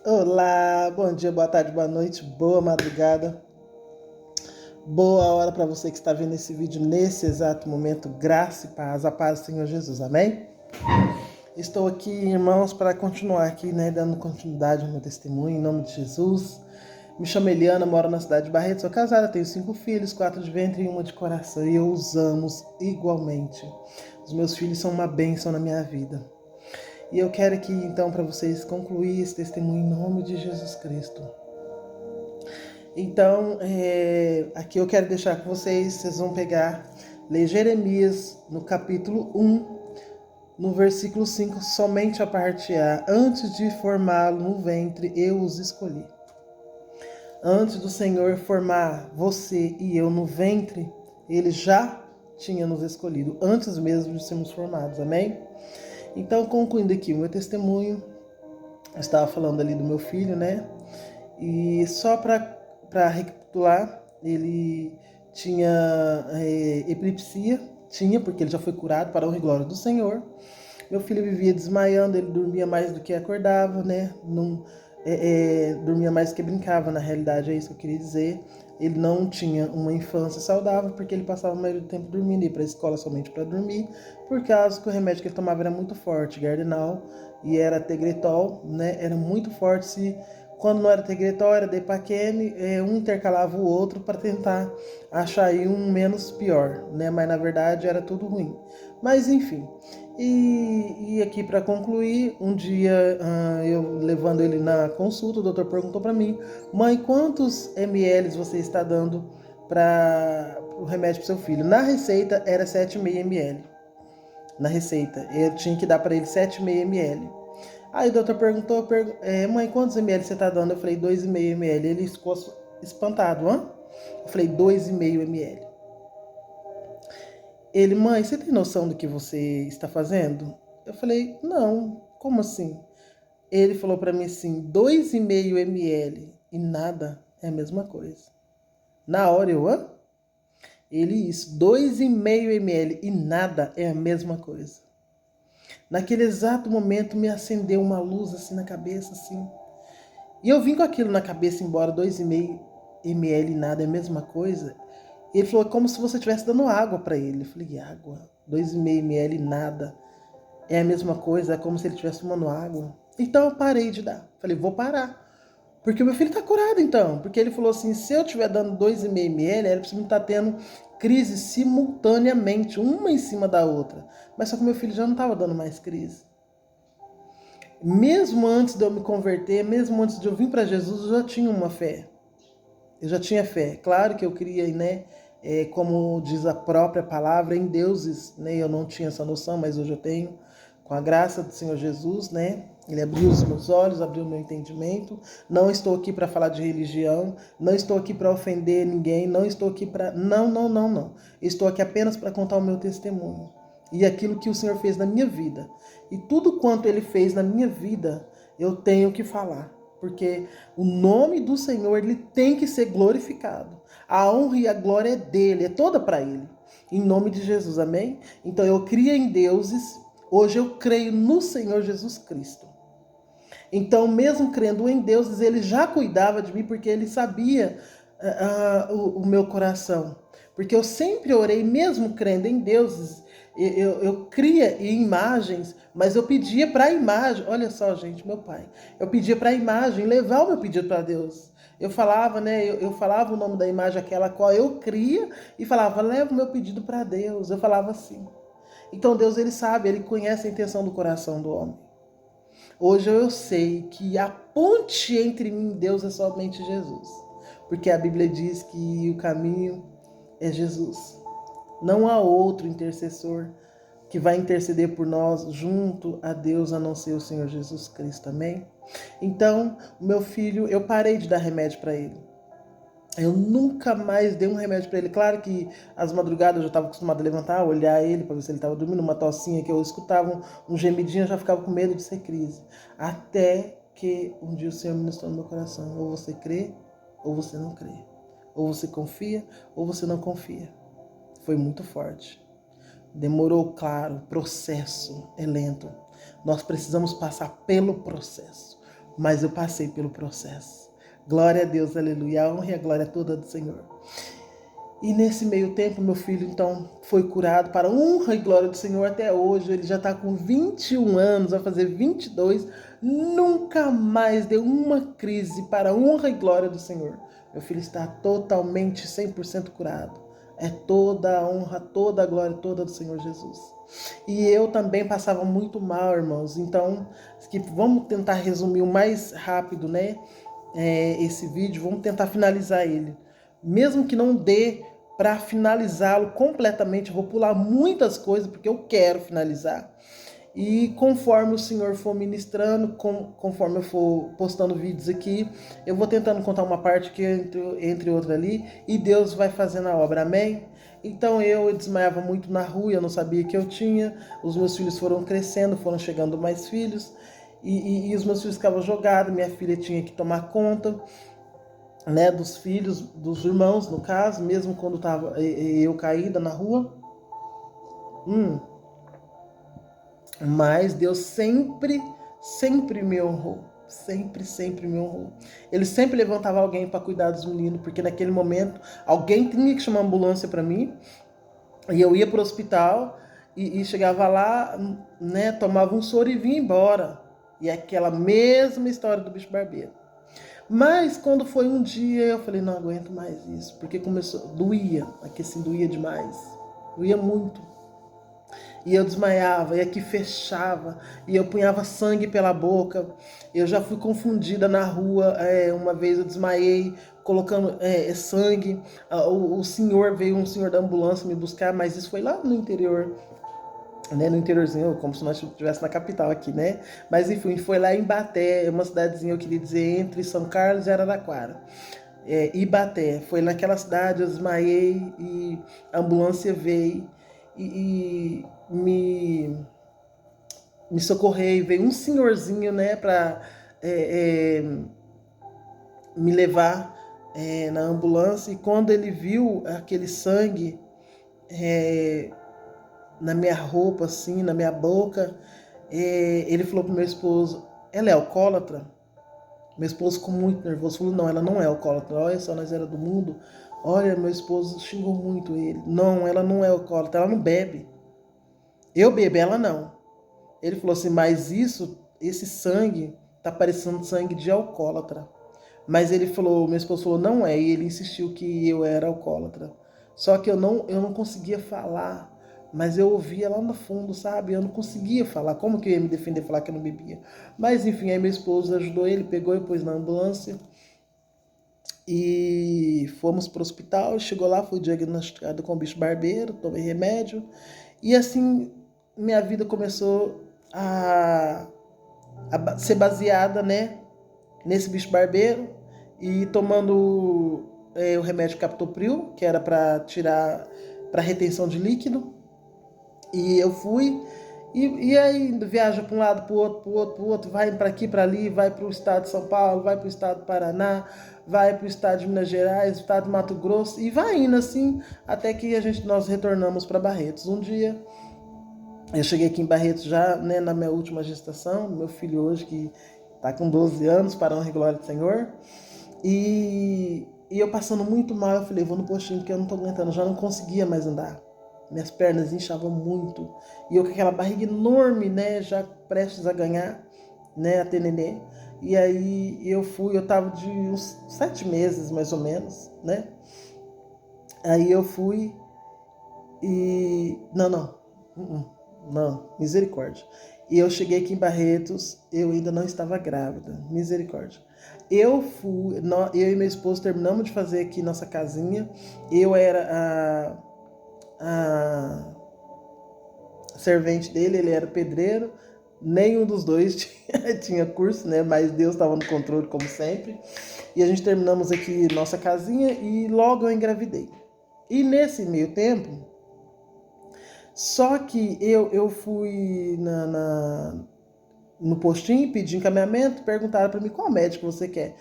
Olá, bom dia, boa tarde, boa noite, boa madrugada, boa hora para você que está vendo esse vídeo nesse exato momento. Graça e paz, a paz do Senhor Jesus, amém? Estou aqui, irmãos, para continuar aqui, né, dando continuidade ao meu testemunho, em nome de Jesus. Me chamo Eliana, moro na cidade de Barreto, sou casada, tenho 5 filhos, 4 de ventre e 1 de coração, e eu os amo igualmente. Os meus filhos são uma bênção na minha vida. E eu quero aqui, então, para vocês concluir esse testemunho em nome de Jesus Cristo. Então, aqui eu quero deixar com vocês vão pegar, ler Jeremias no capítulo 1, no versículo 5, somente a parte A. Antes de formá-lo no ventre, eu os escolhi. Antes do Senhor formar você e eu no ventre, Ele já tinha nos escolhido, antes mesmo de sermos formados, amém? Então, concluindo aqui o meu testemunho, eu estava falando ali do meu filho, né? E só para recapitular, ele tinha epilepsia, porque ele já foi curado para a honra e glória do Senhor. Meu filho vivia desmaiando, ele dormia mais do que acordava, né? Não, dormia mais do que brincava, na realidade, é isso que eu queria dizer. Ele não tinha uma infância saudável, porque ele passava a maioria do tempo dormindo, ia para a escola somente para dormir, por causa que o remédio que ele tomava era muito forte, Gardenal, e era Tegretol, né? Era muito forte. Quando não era Tegretol, era Depaquene, um intercalava o outro para tentar achar aí um menos pior, né? Mas na verdade era tudo ruim. Mas enfim. E aqui para concluir, um dia eu levando ele na consulta, o doutor perguntou para mim: mãe, quantos ml você está dando para o remédio para seu filho? Na receita era 7,5 ml. Na receita, eu tinha que dar para ele 7,5 ml. Aí o doutor perguntou, mãe, quantos ml você tá dando? Eu falei, 2,5 ml. Ele ficou espantado, hã? Eu falei, 2,5 ml. Ele, mãe, você tem noção do que você está fazendo? Eu falei, não, como assim? Ele falou pra mim assim, 2,5 ml e nada é a mesma coisa. Na hora eu, hã? Ele, isso, 2,5 ml e nada é a mesma coisa. Naquele exato momento me acendeu uma luz assim na cabeça, assim. E eu vim com aquilo na cabeça, embora 2,5 ml nada é a mesma coisa. Ele falou, é como se você estivesse dando água para ele. Eu falei, água? 2,5 ml nada é a mesma coisa, é como se ele estivesse tomando água. Então eu parei de dar. Falei, vou parar. Porque o meu filho está curado então. Porque ele falou assim, se eu estiver dando 2,5 ml, era preciso estar tendo crise simultaneamente, uma em cima da outra. Mas só que meu filho já não estava dando mais crise. Mesmo antes de eu me converter, mesmo antes de eu vir para Jesus, eu já tinha uma fé. Eu já tinha fé. Claro que eu queria, né? Como diz a própria palavra, em deuses, né? Eu não tinha essa noção, mas hoje eu tenho. Com a graça do Senhor Jesus, né? Ele abriu os meus olhos, abriu o meu entendimento. Não estou aqui para falar de religião, não estou aqui para ofender ninguém, não estou aqui para... Não, não, não, não. Estou aqui apenas para contar o meu testemunho e aquilo que o Senhor fez na minha vida. E tudo quanto Ele fez na minha vida, eu tenho que falar. Porque o nome do Senhor, Ele tem que ser glorificado. A honra e a glória é dEle, é toda para Ele. Em nome de Jesus, amém? Então eu crio em deuses, hoje eu creio no Senhor Jesus Cristo. Então, mesmo crendo em deuses, Ele já cuidava de mim, porque Ele sabia o meu coração. Porque eu sempre orei, mesmo crendo em deuses, eu cria em imagens, mas eu pedia para a imagem, olha só, gente, meu pai, eu pedia para a imagem levar o meu pedido para Deus. Eu falava, né? Eu falava o nome da imagem, aquela qual eu cria, e falava, leva o meu pedido para Deus. Eu falava assim. Então Deus, Ele sabe, Ele conhece a intenção do coração do homem. Hoje eu sei que a ponte entre mim e Deus é somente Jesus. Porque a Bíblia diz que o caminho é Jesus. Não há outro intercessor que vai interceder por nós junto a Deus, a não ser o Senhor Jesus Cristo, amém? Então, o meu filho, eu parei de dar remédio para ele. Eu nunca mais dei um remédio para ele. Claro que às madrugadas eu já estava acostumado a levantar, olhar ele para ver se ele estava dormindo, uma tocinha que eu escutava, um gemidinho, eu já ficava com medo de ser crise. Até que um dia o Senhor ministrou no meu coração, ou você crê, ou você não crê. Ou você confia, ou você não confia. Foi muito forte. Demorou, claro, o processo é lento. Nós precisamos passar pelo processo. mas eu passei pelo processo. Glória a Deus, aleluia, a honra e a glória toda do Senhor. E nesse meio tempo, meu filho, então, foi curado para a honra e glória do Senhor até hoje. Ele já está com 21 anos, vai fazer 22. Nunca mais deu uma crise para a honra e glória do Senhor. Meu filho está totalmente, 100% curado. É toda a honra, toda a glória, toda do Senhor Jesus. E eu também passava muito mal, irmãos. Então, vamos tentar resumir o mais rápido, né? Esse vídeo, vamos tentar finalizar ele. Mesmo que não dê para finalizá-lo completamente, eu vou pular muitas coisas porque eu quero finalizar. E conforme o Senhor for ministrando, conforme eu for postando vídeos aqui, eu vou tentando contar uma parte que entre outra ali, e Deus vai fazendo a obra, amém? Então eu desmaiava muito na rua, eu não sabia que eu tinha, os meus filhos foram crescendo, foram chegando mais filhos, e os meus filhos ficavam jogados, minha filha tinha que tomar conta, né, dos filhos, dos irmãos, no caso, mesmo quando estava eu caída na rua. Mas Deus sempre, sempre me honrou. Sempre, sempre me honrou. Ele sempre levantava alguém para cuidar dos meninos, porque naquele momento alguém tinha que chamar uma ambulância para mim, e eu ia para o hospital e chegava lá, né, tomava um soro e vinha embora. E é aquela mesma história do bicho barbeiro. Mas quando foi um dia, eu falei, não aguento mais isso, porque começou, doía, aqui assim, doía demais, doía muito. E eu desmaiava, e aqui fechava, e eu punhava sangue pela boca. Eu já fui confundida na rua, uma vez eu desmaiei, colocando sangue. O senhor, veio um senhor da ambulância me buscar, mas isso foi lá no interior, né, no interiorzinho, como se nós estivéssemos na capital aqui, né? Mas enfim, foi lá em Ibaté, uma cidadezinha, eu queria dizer, entre São Carlos e Araraquara. Ibaté, foi naquela cidade, eu desmaiei e a ambulância veio e me socorrer. Veio um senhorzinho, né, para me levar na ambulância, e quando ele viu aquele sangue na minha roupa, assim, na minha boca, ele falou pro meu esposo, ela é alcoólatra? Meu esposo ficou muito nervoso, falou, não, ela não é alcoólatra, olha só, nós era do mundo. Olha, meu esposo xingou muito ele. Não, ela não é alcoólatra, ela não bebe. Eu bebo, ela não. Ele falou assim, mas esse sangue tá parecendo sangue de alcoólatra. Mas ele falou, meu esposo falou, não é, e ele insistiu que eu era alcoólatra. Só que eu não conseguia falar, mas eu ouvia lá no fundo, sabe? Eu não conseguia falar, como que eu ia me defender, falar que eu não bebia? Mas enfim, aí meu esposo ajudou ele, pegou e pôs na ambulância, e fomos para o hospital, chegou lá, fui diagnosticado com bicho barbeiro, tomei remédio, e assim minha vida começou a ser baseada, né, nesse bicho barbeiro, e tomando o remédio captopril, que era para tirar, para retenção de líquido. E eu fui, e aí viaja para um lado, para o outro, para o outro, para o outro, vai para aqui, para ali, vai para o estado de São Paulo, vai para o estado do Paraná, vai para o estado de Minas Gerais, estado de Mato Grosso, e vai indo assim, até que nós retornamos para Barretos. Um dia eu cheguei aqui em Barretos já, né, na minha última gestação, meu filho hoje que está com 12 anos, para a honra e glória do Senhor, e eu passando muito mal, eu falei, vou no postinho porque eu não estou aguentando, já não conseguia mais andar. Minhas pernas inchavam muito, e eu com aquela barriga enorme, né, já prestes a ganhar, né, a ter nenê. E aí eu tava de uns 7 meses mais ou menos, né. Aí eu fui e não, misericórdia. E eu cheguei aqui em Barretos, eu ainda não estava grávida, misericórdia. Eu e meu esposo terminamos de fazer aqui nossa casinha. Eu era a servente dele, ele era pedreiro. Nenhum dos dois tinha curso, né? Mas Deus estava no controle, como sempre. E a gente terminamos aqui nossa casinha e logo eu engravidei. E nesse meio tempo, só que eu fui no postinho, pedi encaminhamento, perguntaram para mim qual médico você quer.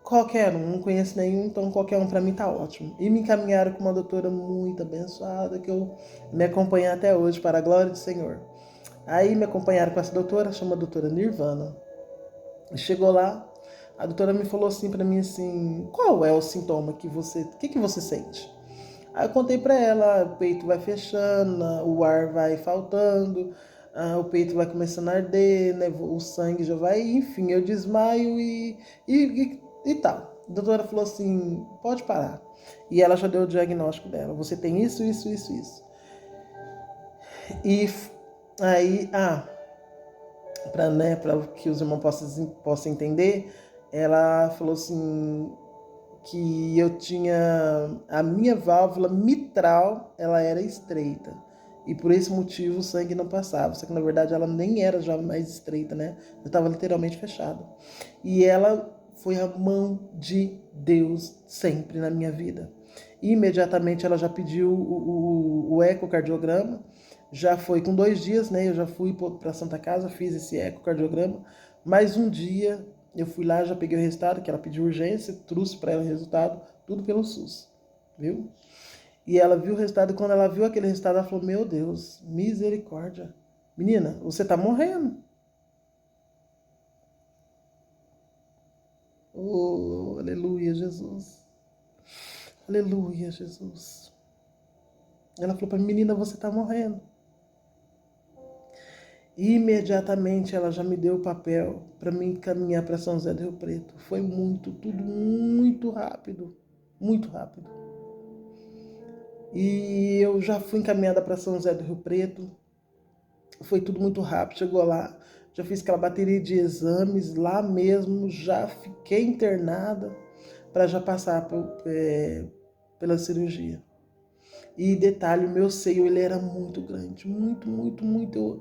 Qualquer um, não conheço nenhum, então qualquer um para mim tá ótimo. E me encaminharam com uma doutora muito abençoada, que eu me acompanho até hoje, para a glória do Senhor. Aí me acompanharam com essa doutora, chama doutora Nirvana. Chegou lá, a doutora me falou assim para mim assim, qual é o sintoma que você sente? Aí eu contei para ela, o peito vai fechando, o ar vai faltando, o peito vai começando a arder, né, o sangue já vai, enfim, eu desmaio e tal. A doutora falou assim, pode parar. E ela já deu o diagnóstico dela, você tem isso, isso, isso, isso. E aí, para, né, para que os irmãos possam entender, ela falou assim que eu tinha a minha válvula mitral, ela era estreita. E por esse motivo o sangue não passava. Só que na verdade ela nem era já mais estreita, né? Eu estava literalmente fechada. E ela foi a mão de Deus sempre na minha vida. E imediatamente ela já pediu o ecocardiograma. Já foi com 2 dias, né? Eu já fui para Santa Casa, fiz esse ecocardiograma. Mais um dia eu fui lá, já peguei o resultado, que ela pediu urgência, trouxe para ela o resultado, tudo pelo SUS, viu? E ela viu o resultado, e quando ela viu aquele resultado, ela falou, meu Deus, misericórdia. Menina, você tá morrendo. Oh, aleluia, Jesus. Aleluia, Jesus. Ela falou para mim, menina, você tá morrendo. E imediatamente ela já me deu o papel para mim caminhar para São José do Rio Preto. Foi tudo muito rápido, muito rápido. E eu já fui encaminhada para São José do Rio Preto. Foi tudo muito rápido. Chegou lá, já fiz aquela bateria de exames lá mesmo, já fiquei internada para já passar pela cirurgia. E detalhe, o meu seio ele era muito grande, muito, muito, muito.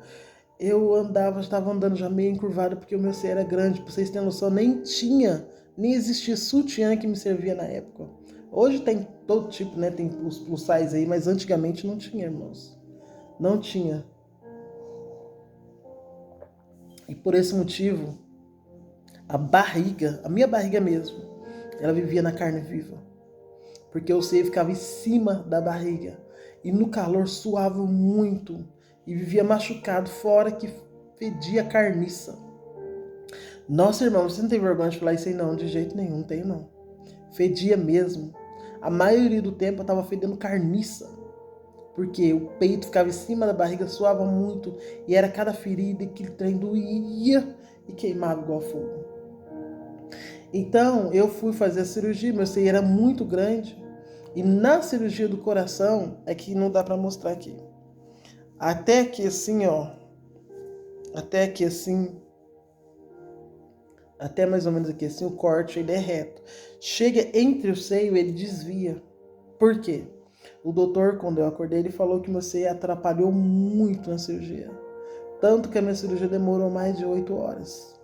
Eu andava, estava andando já meio encurvada porque o meu seio era grande. Para vocês terem noção, nem existia sutiã que me servia na época. Hoje tem todo tipo, né? Tem os plus size aí, mas antigamente não tinha, irmãos. Não tinha. E por esse motivo, a minha barriga mesmo, ela vivia na carne viva. Porque o seio ficava em cima da barriga. E no calor suava muito. E vivia machucado, fora que fedia carniça. Nossa, irmão, você não tem vergonha de falar isso aí não, de jeito nenhum, não tenho não. Fedia mesmo. A maioria do tempo eu tava fedendo carniça. Porque o peito ficava em cima da barriga, suava muito. E era cada ferida que o trem doía e queimava igual fogo. Então, eu fui fazer a cirurgia, meu seio era muito grande. E na cirurgia do coração, é que não dá pra mostrar aqui. Até que assim, ó. Até que assim. Até mais ou menos aqui assim, o corte ele é reto. Chega entre o seio, ele desvia. Por quê? O doutor, quando eu acordei, ele falou que meu seio atrapalhou muito na cirurgia. Tanto que a minha cirurgia demorou mais de 8 horas.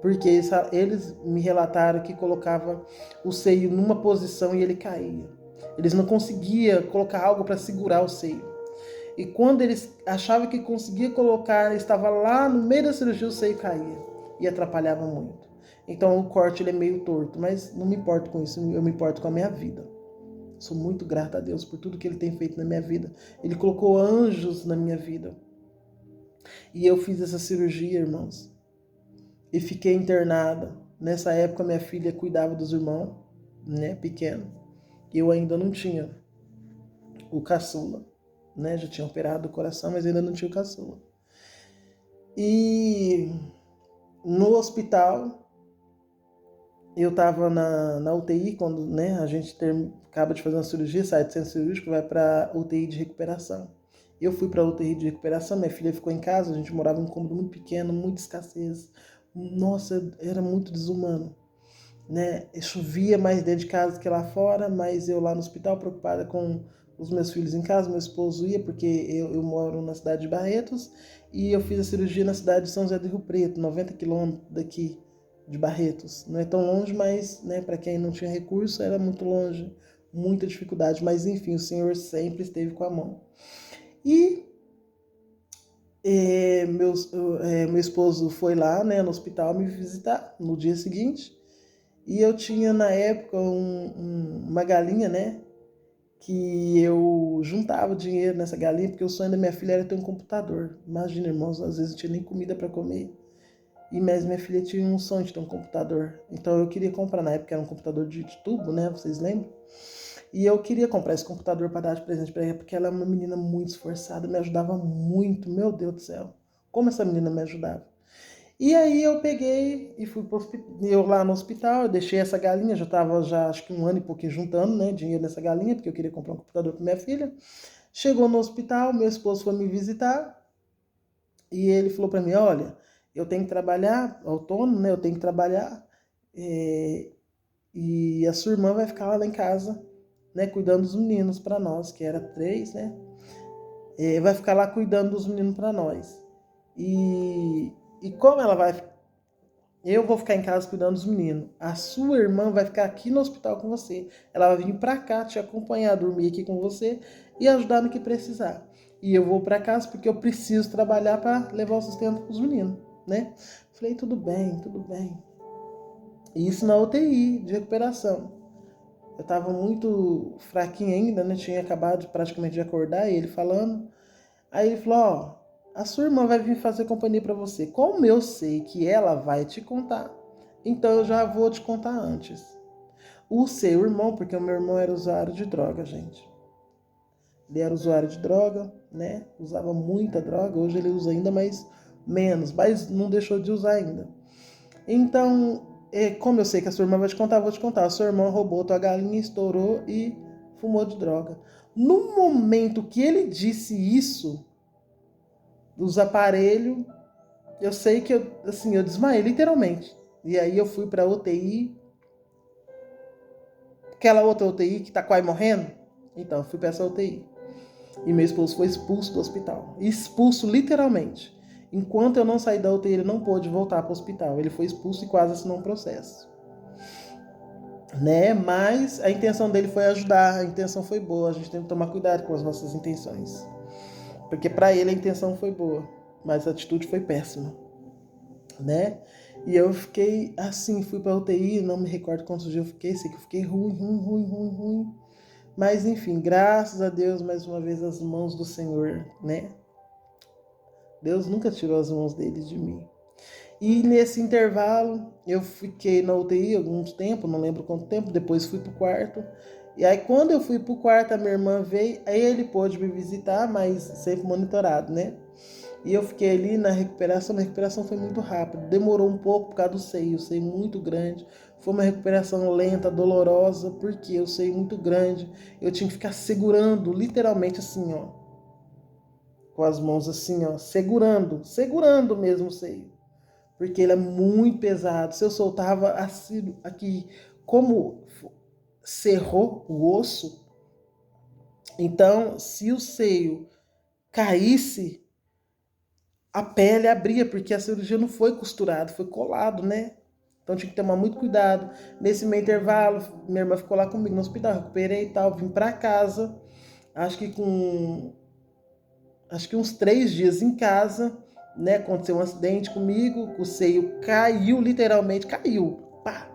Porque eles me relataram que colocava o seio numa posição e ele caía. Eles não conseguiam colocar algo para segurar o seio. E quando eles achavam que conseguia colocar, estava lá no meio da cirurgia, o seio caía. E atrapalhava muito. Então o corte ele é meio torto, mas não me importo com isso, eu me importo com a minha vida. Sou muito grata a Deus por tudo que Ele tem feito na minha vida. Ele colocou anjos na minha vida. E eu fiz essa cirurgia, irmãos. E fiquei internada. Nessa época, minha filha cuidava dos irmãos, né, pequeno. Eu ainda não tinha o caçula, né? Já tinha operado o coração, mas ainda não tinha o caçula. E no hospital, eu estava na UTI, quando, né, a gente acaba de fazer uma cirurgia, sai do centro cirúrgico, vai para UTI de recuperação. Eu fui para a UTI de recuperação, minha filha ficou em casa, a gente morava em um cômodo muito pequeno, muita escassez. Nossa, era muito desumano, né? Chovia mais dentro de casa que lá fora, mas eu lá no hospital preocupada com os meus filhos em casa, meu esposo ia, porque eu moro na cidade de Barretos, e eu fiz a cirurgia na cidade de São José do Rio Preto, 90 quilômetros daqui de Barretos. Não é tão longe, mas, né, para quem não tinha recurso, era muito longe, muita dificuldade, mas enfim, o Senhor sempre esteve com a mão. E meu esposo foi lá, né, no hospital me visitar no dia seguinte. E eu tinha na época uma galinha, né? Que eu juntava dinheiro nessa galinha, porque o sonho da minha filha era ter um computador. Imagina, irmãos, às vezes não tinha nem comida para comer. Mas minha filha tinha um sonho de ter um computador. Então eu queria comprar, na época era um computador de tubo, né? Vocês lembram? E eu queria comprar esse computador para dar de presente para ela, porque ela é uma menina muito esforçada, me ajudava muito, meu Deus do céu. Como essa menina me ajudava. E aí eu peguei e fui pro hospital, eu lá no hospital, eu deixei essa galinha, já estava já acho que um ano e pouquinho juntando, né, dinheiro nessa galinha, porque eu queria comprar um computador para minha filha. Chegou no hospital, meu esposo foi me visitar e ele falou para mim, olha, eu tenho que trabalhar, autônomo, né, eu tenho que trabalhar e a sua irmã vai ficar lá em casa, né, cuidando dos meninos para nós, que era 3, né, vai ficar lá cuidando dos meninos para nós. E como ela vai, eu vou ficar em casa cuidando dos meninos. A sua irmã vai ficar aqui no hospital com você. Ela vai vir para cá te acompanhar, dormir aqui com você e ajudar no que precisar. E eu vou para casa porque eu preciso trabalhar para levar o sustento para os meninos, né? Falei, tudo bem, tudo bem. E isso na UTI de recuperação. Eu estava muito fraquinha ainda, né? Tinha acabado praticamente de acordar, e ele falando. Aí ele falou, ó, a sua irmã vai vir fazer companhia para você. Como eu sei que ela vai te contar, então eu já vou te contar antes. O seu irmão, porque o meu irmão era usuário de droga, gente. Ele era usuário de droga, né? Usava muita droga. Hoje ele usa ainda, mas menos. Mas não deixou de usar ainda. Então, como eu sei que a sua irmã vai te contar, eu vou te contar. A sua irmã roubou tua galinha, estourou e fumou de droga. No momento que ele disse isso, dos aparelhos, eu sei que eu desmaiei, literalmente. E aí eu fui pra UTI, aquela outra UTI que tá quase morrendo. Então, eu fui pra essa UTI. E meu esposo foi expulso do hospital. Expulso, literalmente. Enquanto eu não saí da UTI, ele não pôde voltar para o hospital. Ele foi expulso e quase assinou um processo. Né? Mas a intenção dele foi ajudar, a intenção foi boa. A gente tem que tomar cuidado com as nossas intenções. Porque para ele a intenção foi boa, mas a atitude foi péssima. Né? E eu fiquei assim, fui pra UTI, não me recordo quantos dias eu fiquei, sei que eu fiquei ruim. Mas enfim, graças a Deus, mais uma vez, as mãos do Senhor, né? Deus nunca tirou as mãos dele de mim. E nesse intervalo, eu fiquei na UTI alguns tempo, não lembro quanto tempo, depois fui pro quarto. E aí quando eu fui pro quarto, a minha irmã veio, aí ele pôde me visitar, mas sempre monitorado, né? E eu fiquei ali na recuperação foi muito rápida, demorou um pouco por causa do seio, o seio muito grande, foi uma recuperação lenta, dolorosa, porque o seio muito grande, eu tinha que ficar segurando, literalmente assim, ó, com as mãos assim, ó, segurando mesmo o seio, porque ele é muito pesado, se eu soltava assim, aqui, como cerrou o osso, então se o seio caísse, a pele abria, porque a cirurgia não foi costurada, foi colado, né? Então tinha que tomar muito cuidado. Nesse meio intervalo, minha irmã ficou lá comigo no hospital, recuperei e tal, vim pra casa, acho que uns 3 dias em casa, né? Aconteceu um acidente comigo, o seio caiu, literalmente caiu, pá,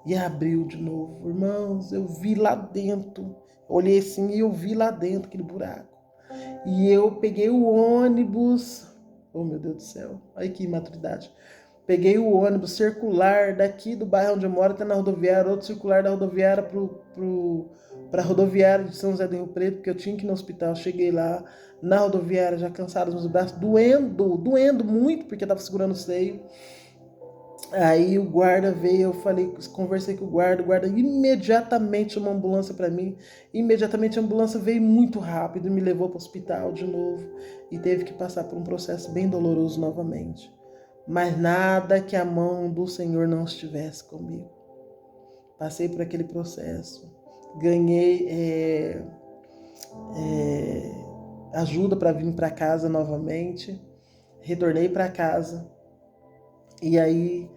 e abriu de novo. Irmãos, eu vi lá dentro, olhei assim e eu vi lá dentro aquele buraco. E eu peguei o ônibus. Oh, meu Deus do céu. Olha que imaturidade. Peguei o ônibus circular daqui do bairro onde eu moro até na rodoviária, outro circular da rodoviária para a rodoviária de São José do Rio Preto, porque eu tinha que ir no hospital. Cheguei lá na rodoviária, já cansado dos braços, doendo muito, porque eu estava segurando o seio. Aí o guarda veio, eu falei, conversei com o guarda imediatamente chamou uma ambulância para mim. Imediatamente a ambulância veio muito rápido e me levou para o hospital de novo e teve que passar por um processo bem doloroso novamente. Mas nada que a mão do Senhor não estivesse comigo. Passei por aquele processo, ganhei ajuda para vir para casa novamente, retornei para casa e aí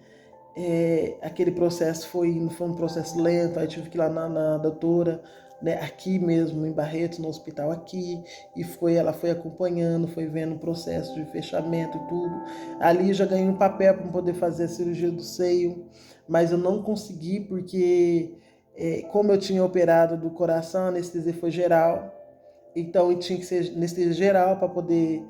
aquele processo foi um processo lento, aí tive que ir lá na doutora, né, aqui mesmo em Barretos, no hospital aqui, e ela foi acompanhando, foi vendo o processo de fechamento e tudo. Ali já ganhei um papel para poder fazer a cirurgia do seio, mas eu não consegui porque como eu tinha operado do coração, a anestesia foi geral, então eu tinha que ser anestesia geral para poder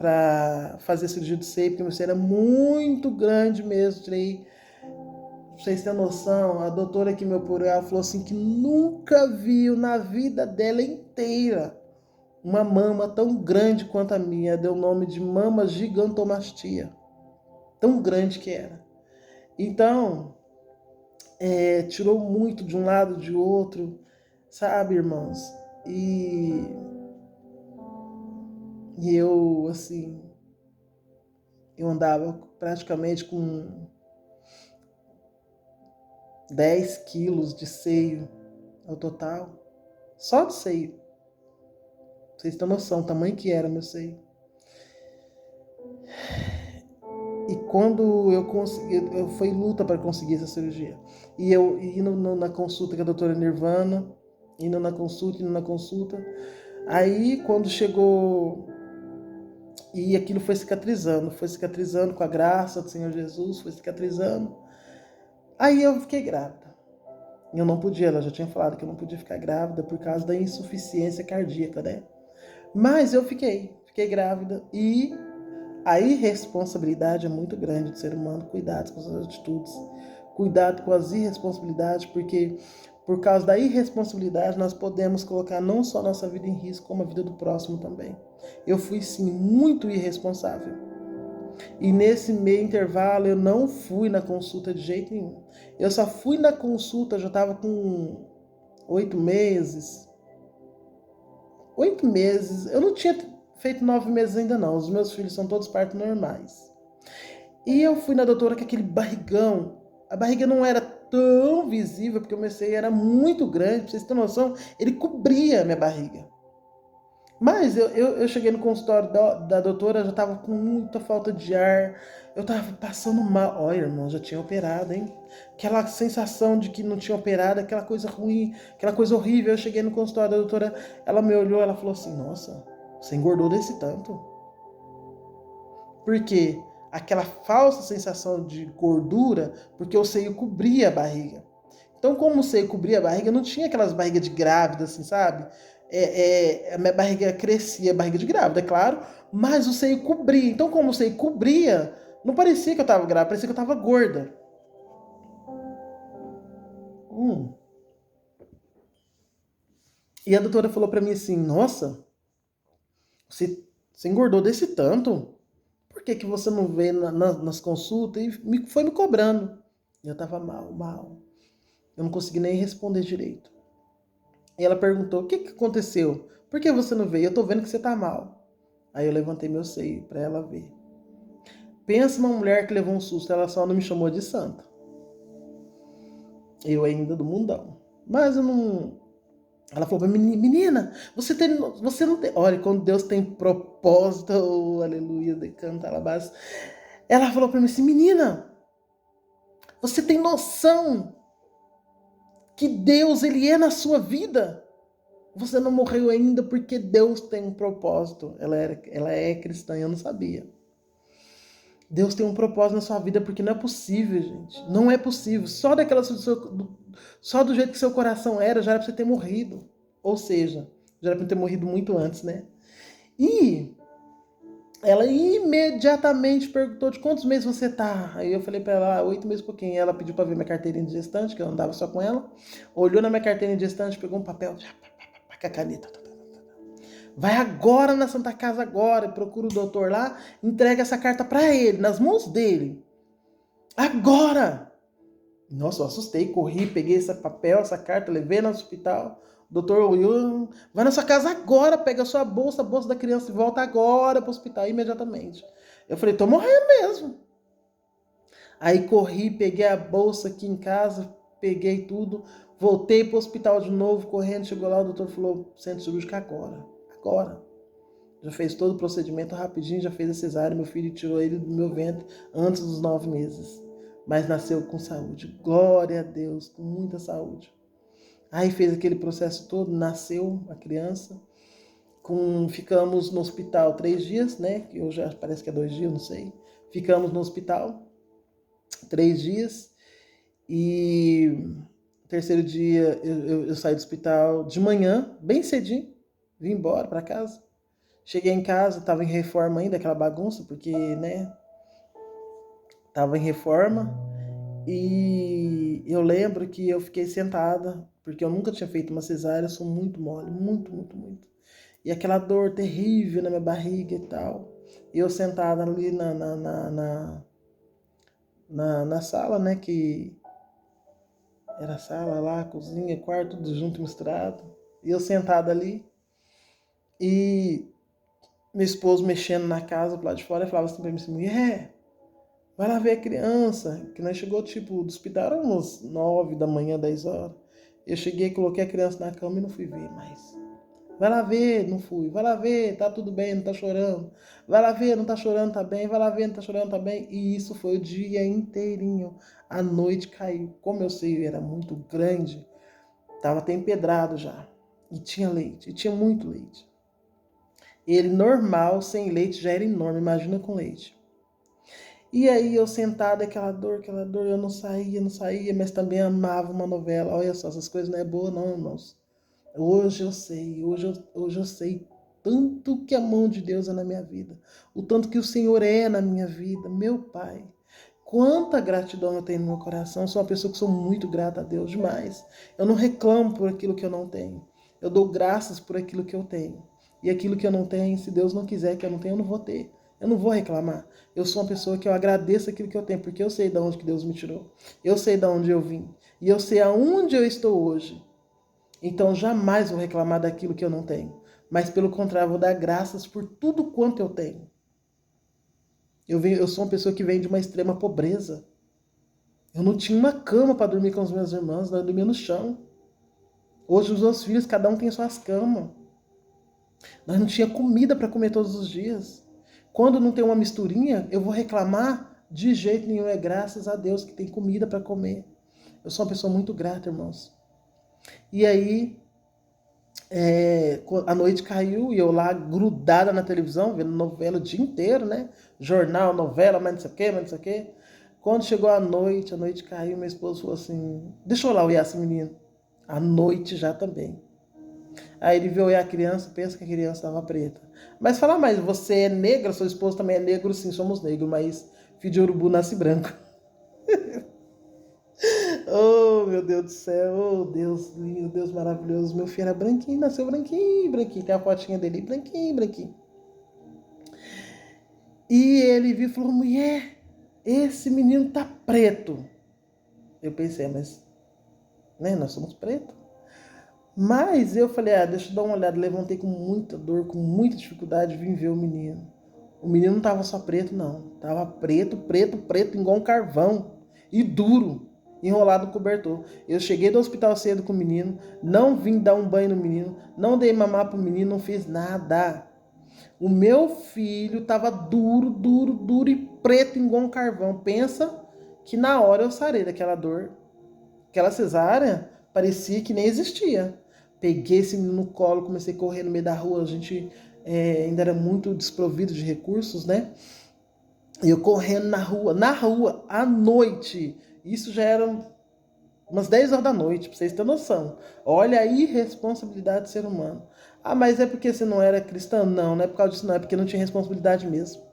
para fazer cirurgia do seio, porque meu seio era muito grande mesmo. Tirei, pra vocês terem noção, a doutora que me operou, ela falou assim que nunca viu na vida dela inteira uma mama tão grande quanto a minha. Deu o nome de mama gigantomastia. Tão grande que era. Então, tirou muito de um lado, de outro, sabe, irmãos? E eu, assim, eu andava praticamente com 10 quilos de seio ao total. Só de seio. Vocês têm noção do tamanho que era meu seio. E quando eu consegui, foi luta para conseguir essa cirurgia. E eu indo na consulta com a doutora Nirvana, indo na consulta. Aí quando chegou, e aquilo foi cicatrizando com a graça do Senhor Jesus, foi cicatrizando. Aí eu fiquei grávida. Eu não podia, ela já tinha falado que eu não podia ficar grávida por causa da insuficiência cardíaca, né? Mas eu fiquei grávida e a irresponsabilidade é muito grande do ser humano. Cuidado com as suas atitudes, cuidado com as irresponsabilidades, porque por causa da irresponsabilidade nós podemos colocar não só a nossa vida em risco, como a vida do próximo também. Eu fui sim muito irresponsável. E nesse meio intervalo eu não fui na consulta de jeito nenhum. Eu só fui na consulta, já estava com 8 meses. 8 meses, eu não tinha feito 9 meses ainda não, os meus filhos são todos partos normais. E eu fui na doutora com aquele barrigão, a barriga não era tão visível, porque o meu seio era muito grande, pra vocês terem noção, ele cobria a minha barriga. Mas eu cheguei no consultório da doutora, já tava com muita falta de ar, eu tava passando mal. Olha, irmão, já tinha operado, hein? Aquela sensação de que não tinha operado, aquela coisa ruim, aquela coisa horrível. Eu cheguei no consultório da doutora, ela me olhou, ela falou assim, nossa, você engordou desse tanto. Por quê? Aquela falsa sensação de gordura, porque o seio cobria a barriga. Então, como o seio cobria a barriga, não tinha aquelas barrigas de grávida, assim, sabe? A minha barriga crescia, a barriga de grávida, é claro, mas o seio cobria. Então, como o seio cobria, não parecia que eu tava grávida, parecia que eu tava gorda. E a doutora falou pra mim assim, nossa, você engordou desse tanto? Por que você não veio nas consultas? E foi me cobrando. E eu tava mal. Eu não consegui nem responder direito. E ela perguntou, o que aconteceu? Por que você não veio? Eu tô vendo que você tá mal. Aí eu levantei meu seio pra ela ver. Pensa numa mulher que levou um susto, ela só não me chamou de santa. Eu ainda do mundão. Mas eu não... Ela falou pra mim, menina, você não tem... Olha, quando Deus tem propósito, oh, aleluia, decanta alabás. Ela falou pra mim assim, menina, você tem noção que Deus, ele é na sua vida? Você não morreu ainda porque Deus tem um propósito. Ela é cristã, eu não sabia. Deus tem um propósito na sua vida porque não é possível, gente. Não é possível. Só do jeito que seu coração era, já era pra você ter morrido. Ou seja, já era pra ter morrido muito antes, né? E ela imediatamente perguntou de quantos meses você tá. Aí eu falei pra ela, 8 meses e pouquinho. Ela pediu pra ver minha carteirinha de gestante, que eu andava só com ela. Olhou na minha carteirinha de gestante, pegou um papel, com a caneta. Vai agora na Santa Casa agora, procura o doutor lá, entrega essa carta para ele, nas mãos dele. Agora! Nossa, eu assustei, corri, peguei esse papel, essa carta, levei no hospital. O doutor olhou, vai na sua casa agora, pega a sua bolsa, a bolsa da criança e volta agora para o hospital, imediatamente. Eu falei, tô morrendo mesmo. Aí corri, peguei a bolsa aqui em casa, peguei tudo, voltei para o hospital de novo, correndo, chegou lá, o doutor falou, centro cirúrgico agora. Já fez todo o procedimento rapidinho, já fez a cesárea, meu filho tirou ele do meu ventre antes dos 9 meses. Mas nasceu com saúde. Glória a Deus, com muita saúde. Aí fez aquele processo todo, nasceu a criança. Ficamos no hospital 3 dias, né? Que hoje parece que é 2 dias, não sei. Ficamos no hospital 3 dias. E terceiro dia eu saí do hospital de manhã, bem cedinho. Vim embora para casa. Cheguei em casa, estava em reforma ainda, aquela bagunça, porque, né, estava em reforma. E eu lembro que eu fiquei sentada, porque eu nunca tinha feito uma cesárea, eu sou muito mole, muito, muito, muito. E aquela dor terrível na minha barriga e tal. E eu sentada ali na sala, né, que era sala lá, cozinha, quarto, tudo junto, misturado. E eu sentada ali, e meu esposo mexendo na casa pro lado de fora, e falava assim pra mim assim, mulher, vai lá ver a criança, que nós chegou tipo do hospital, era umas 9 da manhã, 10 horas. Eu cheguei, coloquei a criança na cama e não fui ver mais. Vai lá ver, não fui. Vai lá ver, tá tudo bem, não tá chorando. Vai lá ver, não tá chorando, tá bem. Vai lá ver, não tá chorando, tá bem. E isso foi o dia inteirinho. A noite caiu. Como eu sei, era muito grande, tava até empedrado já. E tinha leite, e tinha muito leite. Ele normal, sem leite, já era enorme, imagina com leite. E aí eu sentada, aquela dor, eu não saía, não saía, mas também amava uma novela. Olha só, essas coisas não é boa não, irmãos. Hoje eu sei, hoje eu sei tanto que a mão de Deus é na minha vida, o tanto que o Senhor é na minha vida, meu Pai. Quanta gratidão eu tenho no meu coração, eu sou uma pessoa que sou muito grata a Deus demais. Eu não reclamo por aquilo que eu não tenho, eu dou graças por aquilo que eu tenho. E aquilo que eu não tenho, se Deus não quiser que eu não tenha, eu não vou ter. Eu não vou reclamar. Eu sou uma pessoa que eu agradeço aquilo que eu tenho, porque eu sei de onde que Deus me tirou. Eu sei de onde eu vim. E eu sei aonde eu estou hoje. Então jamais vou reclamar daquilo que eu não tenho. Mas pelo contrário, vou dar graças por tudo quanto eu tenho. Eu sou uma pessoa que vem de uma extrema pobreza. Eu não tinha uma cama para dormir com os meus irmãos, nós dormíamos no chão. Hoje os meus filhos, cada um tem suas camas. Nós não tinha comida para comer todos os dias. Quando não tem uma misturinha, eu vou reclamar? De jeito nenhum, é graças a Deus que tem comida para comer. Eu sou uma pessoa muito grata, irmãos. E aí, a noite caiu e eu lá grudada na televisão, vendo novela o dia inteiro, né? Jornal, novela, mas não sei o quê, mas não sei o quê. Quando chegou a noite caiu, meu esposo falou assim, deixa eu lá olhar esse menino. A noite já também. Aí ele viu olhar a criança, pensa que a criança estava preta. Mas fala mais, você é negra, seu esposo também é negro? Sim, somos negros, mas filho de urubu nasce branco. Oh, meu Deus do céu, oh, Deus lindo, Deus maravilhoso. Meu filho era branquinho, nasceu branquinho, branquinho. Tem a fotinha dele, branquinho, branquinho. E ele viu e falou, mulher, esse menino tá preto. Eu pensei, mas, né, nós somos pretos. Mas eu falei, deixa eu dar uma olhada. Levantei com muita dor, com muita dificuldade, vim ver o menino. O menino não tava só preto, não. Tava preto, preto, preto, igual um carvão. E duro, enrolado no cobertor. Eu cheguei do hospital cedo com o menino, não vim dar um banho no menino, não dei mamar pro menino, não fiz nada. O meu filho tava duro, duro, duro e preto, igual um carvão. Pensa que na hora eu sarei daquela dor. Aquela cesárea parecia que nem existia. Peguei esse menino no colo, comecei a correr no meio da rua. A gente ainda era muito desprovido de recursos, né? E eu correndo na rua, à noite. Isso já era umas 10 horas da noite, pra vocês terem noção. Olha a irresponsabilidade do ser humano. Ah, mas é porque você não era cristão? Não, não é por causa disso, não. É porque não tinha responsabilidade mesmo.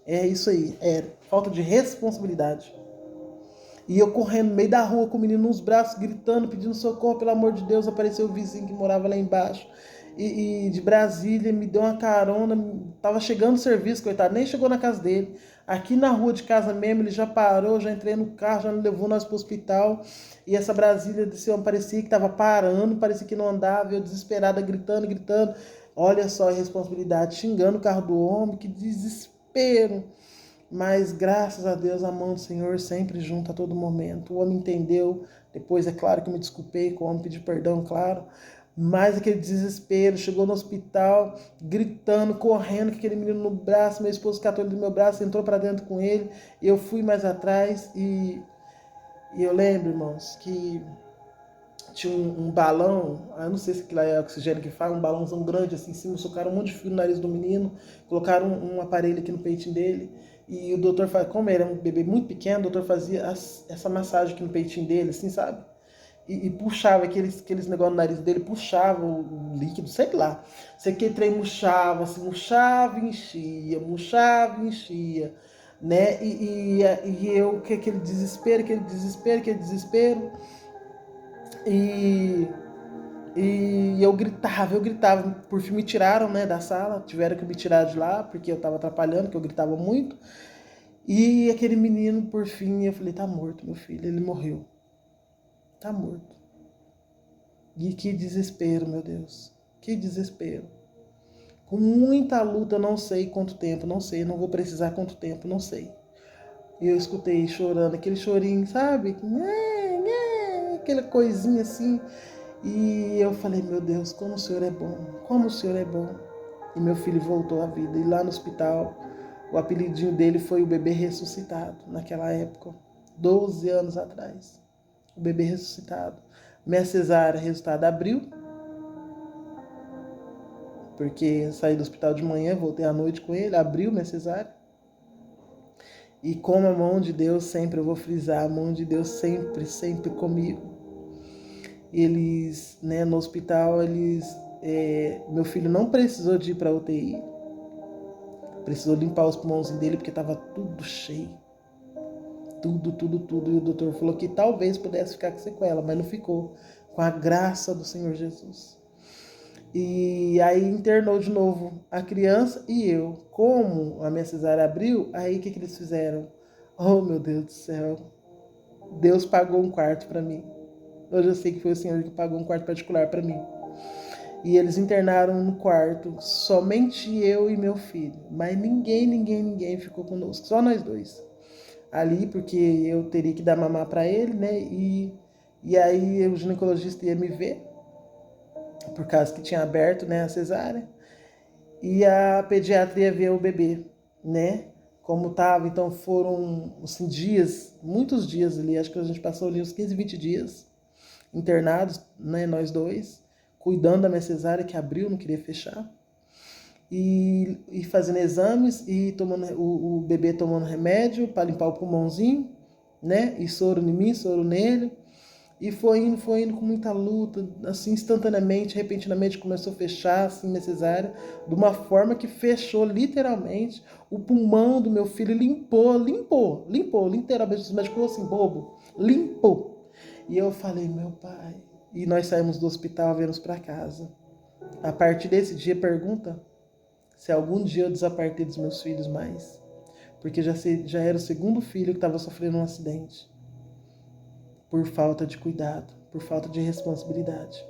É isso aí, era. Falta de responsabilidade. E eu correndo no meio da rua com o menino nos braços, gritando, pedindo socorro, pelo amor de Deus. Apareceu o vizinho que morava lá embaixo. E de Brasília, me deu uma carona. Tava chegando o serviço, coitado, nem chegou na casa dele. Aqui na rua de casa mesmo, ele já parou, já entrei no carro, já levou nós pro hospital. E essa Brasília desse homem parecia que tava parando, parecia que não andava. Eu desesperada, gritando, gritando. Olha só a responsabilidade, xingando o carro do homem, que desespero. Mas graças a Deus a mão do Senhor sempre junto a todo momento. O homem entendeu, depois é claro que eu me desculpei com o homem, pedi perdão, claro. Mas aquele desespero, chegou no hospital, gritando, correndo, com aquele menino no braço, meu esposo catou ele do meu braço, entrou para dentro com ele, eu fui mais atrás e eu lembro, irmãos, que tinha um balão, eu não sei se aquilo é oxigênio que faz, um balãozão grande assim em cima, socaram um monte de fio no nariz do menino, colocaram um aparelho aqui no peitinho dele, e o doutor faz, como ele era um bebê muito pequeno, o doutor fazia essa massagem aqui no peitinho dele, assim, sabe? e puxava aqueles negócios no nariz dele, puxava o líquido, sei lá. Sei que trem murchava, assim, murchava e enchia, né? E eu, que aquele desespero, aquele desespero. E, e eu gritava. Por fim me tiraram, né, da sala, tiveram que me tirar de lá, porque eu estava atrapalhando, porque eu gritava muito. E aquele menino, por fim, eu falei, tá morto, meu filho, ele morreu. Tá morto. E que desespero, meu Deus. Que desespero. Com muita luta, não sei quanto tempo, não sei, não vou precisar quanto tempo, não sei. E eu escutei chorando, aquele chorinho, sabe? Aquela coisinha assim. E eu falei, meu Deus, como o Senhor é bom, como o Senhor é bom. E meu filho voltou à vida. E lá no hospital, o apelidinho dele foi o bebê ressuscitado, naquela época, 12 anos atrás. O bebê ressuscitado. Minha cesárea, resultado abril, porque saí do hospital de manhã, voltei à noite com ele, abriu minha cesárea. E como a mão de Deus sempre, eu vou frisar, a mão de Deus sempre, sempre comigo. Eles, né, no hospital, meu filho não precisou de ir para UTI. Precisou limpar os pulmãozinhos dele porque estava tudo cheio. Tudo, tudo, tudo. E o doutor falou que talvez pudesse ficar com sequela, mas não ficou. Com a graça do Senhor Jesus. E aí internou de novo a criança e eu. Como a minha cesárea abriu, aí o que eles fizeram? Oh, meu Deus do céu. Deus pagou um quarto para mim. Hoje eu sei que foi o Senhor que pagou um quarto particular para mim. E eles internaram no quarto, somente eu e meu filho. Mas ninguém ficou conosco, só nós dois. Ali, porque eu teria que dar mamar para ele, né? E aí o ginecologista ia me ver, por causa que tinha aberto, né, a cesárea. E a pediatra ia ver o bebê, né? Como tava. Então foram, assim, dias, muitos dias ali. Acho que a gente passou ali uns 15, 20 dias internados, né? Nós dois, cuidando da minha cesárea, que abriu, não queria fechar. E fazendo exames e tomando o bebê tomando remédio para limpar o pulmãozinho, né? E soro em mim, soro nele. E foi indo com muita luta, assim, instantaneamente, repentinamente começou a fechar, assim, minha cesárea, de uma forma que fechou literalmente o pulmão do meu filho, limpou, literalmente, os médicos falaram assim, bobo, limpou. E eu falei, meu pai, e nós saímos do hospital, viemos para casa. A partir desse dia, pergunta se algum dia eu desapartei dos meus filhos mais, porque já era o segundo filho que estava sofrendo um acidente, por falta de cuidado, por falta de responsabilidade.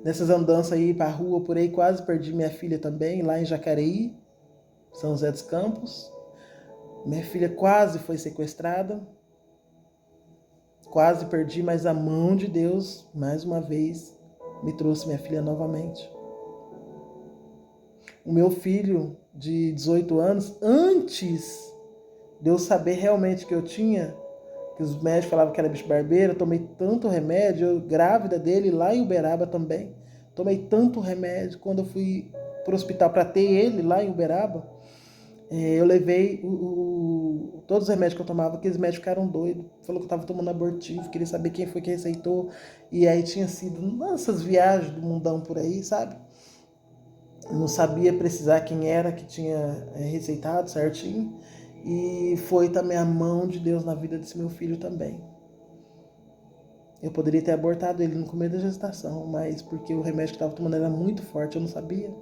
Nessas andanças aí pra rua, por aí, quase perdi minha filha também, lá em Jacareí, São José dos Campos. Minha filha quase foi sequestrada, quase perdi, mas a mão de Deus, mais uma vez, me trouxe minha filha novamente. O meu filho de 18 anos, antes de eu saber realmente que eu tinha, que os médicos falavam que era bicho barbeiro, eu tomei tanto remédio, eu grávida dele lá em Uberaba também, tomei tanto remédio, quando eu fui pro hospital para ter ele lá em Uberaba, eu levei todos os remédios que eu tomava, aqueles médicos ficaram doidos, falou que eu estava tomando abortivo, queria saber quem foi que receitou, e aí tinha sido essas viagens do mundão por aí, sabe? Eu não sabia precisar quem era que tinha receitado certinho, e foi também a mão de Deus na vida desse meu filho também. Eu poderia ter abortado ele no começo da gestação, mas porque o remédio que eu estava tomando era muito forte, eu não sabia.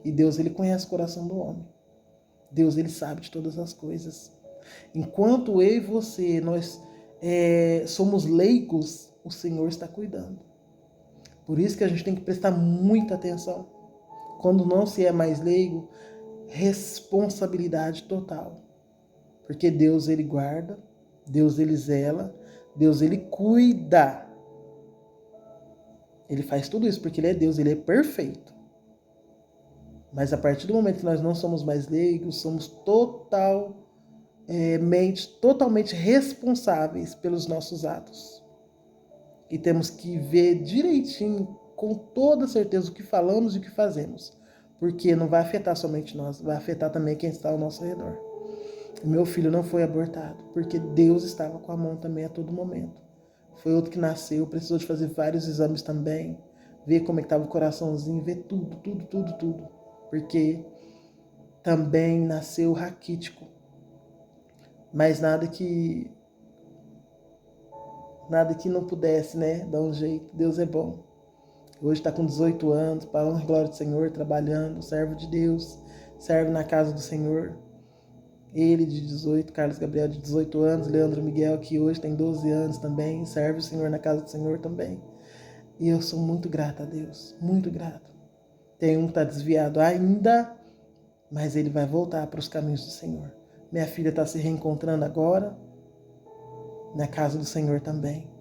E Deus, ele conhece o coração do homem. Deus, ele sabe de todas as coisas. Enquanto eu e você, nós somos leigos, o Senhor está cuidando. Por isso que a gente tem que prestar muita atenção. Quando não se é mais leigo, responsabilidade total. Porque Deus, ele guarda, Deus, ele zela, Deus, ele cuida. Ele faz tudo isso porque ele é Deus, ele é perfeito. Mas a partir do momento que nós não somos mais leigos, somos totalmente responsáveis pelos nossos atos. E temos que ver direitinho, com toda certeza, o que falamos e o que fazemos. Porque não vai afetar somente nós, vai afetar também quem está ao nosso redor. O meu filho não foi abortado, porque Deus estava com a mão também a todo momento. Foi outro que nasceu, precisou de fazer vários exames também, ver como é que estava o coraçãozinho, ver tudo, tudo, tudo, tudo. Porque também nasceu raquítico. Mas nada que não pudesse, né, dar um jeito. Deus é bom. Hoje está com 18 anos, para a honra e glória do Senhor, trabalhando, servo de Deus, serve na casa do Senhor. Ele de 18, Carlos Gabriel de 18 anos, Leandro Miguel, que hoje tem 12 anos também, serve o Senhor na casa do Senhor também. E eu sou muito grata a Deus, muito grata. Tem um que está desviado ainda, mas ele vai voltar para os caminhos do Senhor. Minha filha está se reencontrando agora, na casa do Senhor também.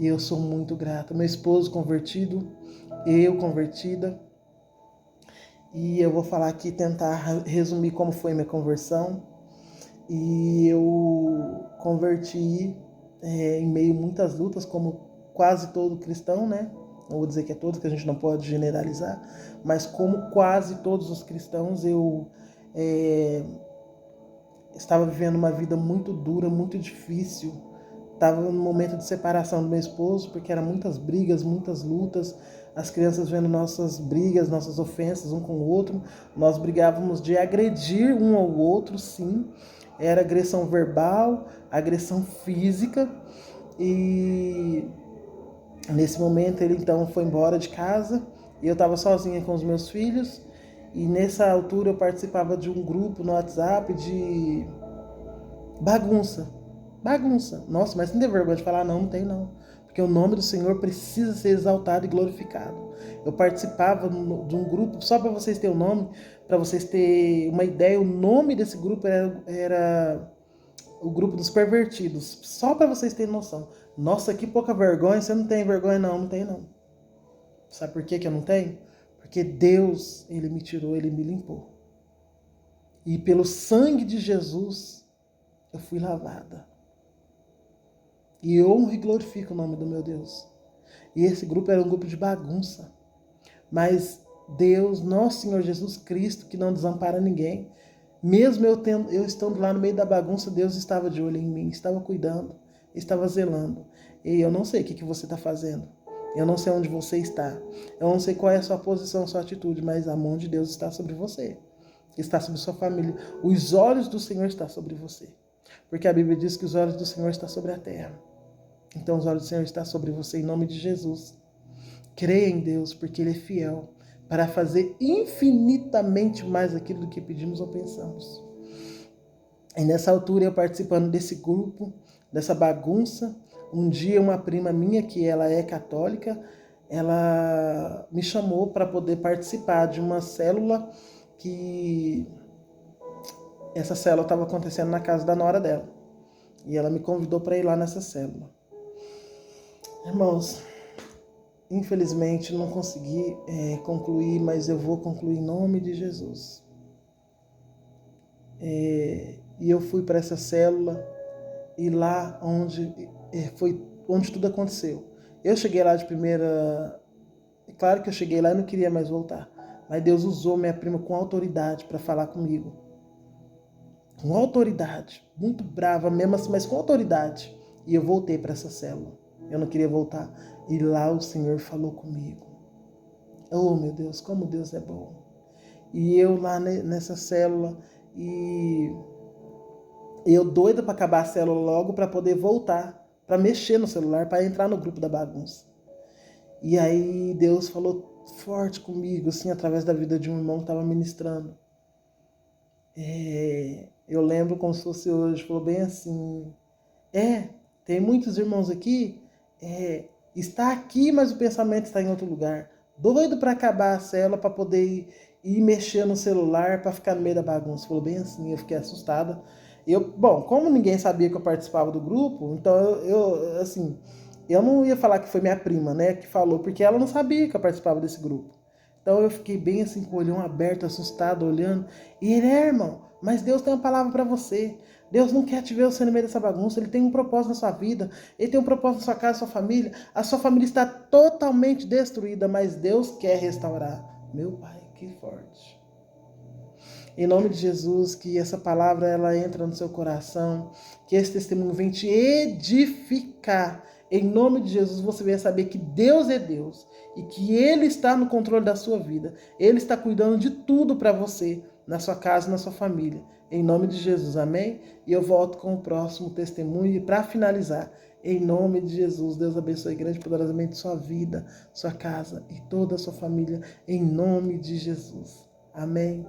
E eu sou muito grata. Meu esposo convertido, eu convertida. E eu vou falar aqui, tentar resumir como foi minha conversão. E eu converti em meio a muitas lutas, como quase todo cristão, né? Não vou dizer que é todos, que a gente não pode generalizar, mas como quase todos os cristãos, eu estava vivendo uma vida muito dura, muito difícil. Estava no momento de separação do meu esposo, porque eram muitas brigas, muitas lutas, as crianças vendo nossas brigas, nossas ofensas um com o outro. Nós brigávamos de agredir um ao outro, sim. Era agressão verbal, agressão física. E nesse momento ele então foi embora de casa e eu estava sozinha com os meus filhos. E nessa altura eu participava de um grupo no WhatsApp de bagunça. Bagunça. Nossa, mas não tem vergonha de falar? Não, não tem não. Porque o nome do Senhor precisa ser exaltado e glorificado. Eu participava de um grupo, só para vocês terem o nome, para vocês terem uma ideia, o nome desse grupo era o grupo dos pervertidos. Só para vocês terem noção. Nossa, que pouca vergonha. Você não tem vergonha? Não, não tem não. Sabe por que eu não tenho? Porque Deus, Ele me tirou, Ele me limpou. E pelo sangue de Jesus, eu fui lavada. E eu honro e glorifico o nome do meu Deus. E esse grupo era um grupo de bagunça. Mas Deus, nosso Senhor Jesus Cristo, que não desampara ninguém, mesmo eu estando lá no meio da bagunça, Deus estava de olho em mim, estava cuidando, estava zelando. E eu não sei o que você está fazendo. Eu não sei onde você está. Eu não sei qual é a sua posição, a sua atitude, mas a mão de Deus está sobre você. Está sobre sua família. Os olhos do Senhor estão sobre você. Porque a Bíblia diz que os olhos do Senhor estão sobre a terra. Então os olhos do Senhor estão sobre você em nome de Jesus. Creia em Deus, porque Ele é fiel para fazer infinitamente mais aquilo do que pedimos ou pensamos. E nessa altura, eu participando desse grupo, dessa bagunça, um dia uma prima minha, que ela é católica, ela me chamou para poder participar de uma célula que essa célula estava acontecendo na casa da nora dela. E ela me convidou para ir lá nessa célula. Irmãos, infelizmente não consegui concluir, mas eu vou concluir em nome de Jesus. E eu fui para essa célula e lá foi onde tudo aconteceu. Eu cheguei lá de primeira. Claro que eu cheguei lá e não queria mais voltar. Mas Deus usou minha prima com autoridade para falar comigo. Com autoridade. Muito brava mesmo assim, mas com autoridade. E eu voltei para essa célula. Eu não queria voltar. E lá o Senhor falou comigo. Oh, meu Deus, como Deus é bom. E eu lá nessa célula, e eu doida para acabar a célula logo para poder voltar, para mexer no celular, para entrar no grupo da bagunça. E aí Deus falou forte comigo, assim, através da vida de um irmão que estava ministrando. Eu lembro como se fosse hoje, falou bem assim, tem muitos irmãos aqui, está aqui, mas o pensamento está em outro lugar. Doido para acabar a célula, para poder ir mexer no celular, para ficar no meio da bagunça. Falou bem assim, eu fiquei assustada. Bom, como ninguém sabia que eu participava do grupo, então eu não ia falar que foi minha prima, né, que falou, porque ela não sabia que eu participava desse grupo. Então eu fiquei bem assim, com o olhão aberto, assustado, olhando. E ele, irmão, mas Deus tem uma palavra para você. Deus não quer te ver você no meio dessa bagunça. Ele tem um propósito na sua vida. Ele tem um propósito na sua casa, na sua família. A sua família está totalmente destruída, mas Deus quer restaurar. Meu Pai, que forte. Em nome de Jesus, que essa palavra ela entra no seu coração, que esse testemunho venha te edificar. Em nome de Jesus, você vai saber que Deus é Deus e que Ele está no controle da sua vida. Ele está cuidando de tudo para você, na sua casa, na sua família. Em nome de Jesus, amém? E eu volto com o próximo testemunho. E para finalizar, em nome de Jesus, Deus abençoe grande e poderosamente sua vida, sua casa e toda a sua família. Em nome de Jesus. Amém.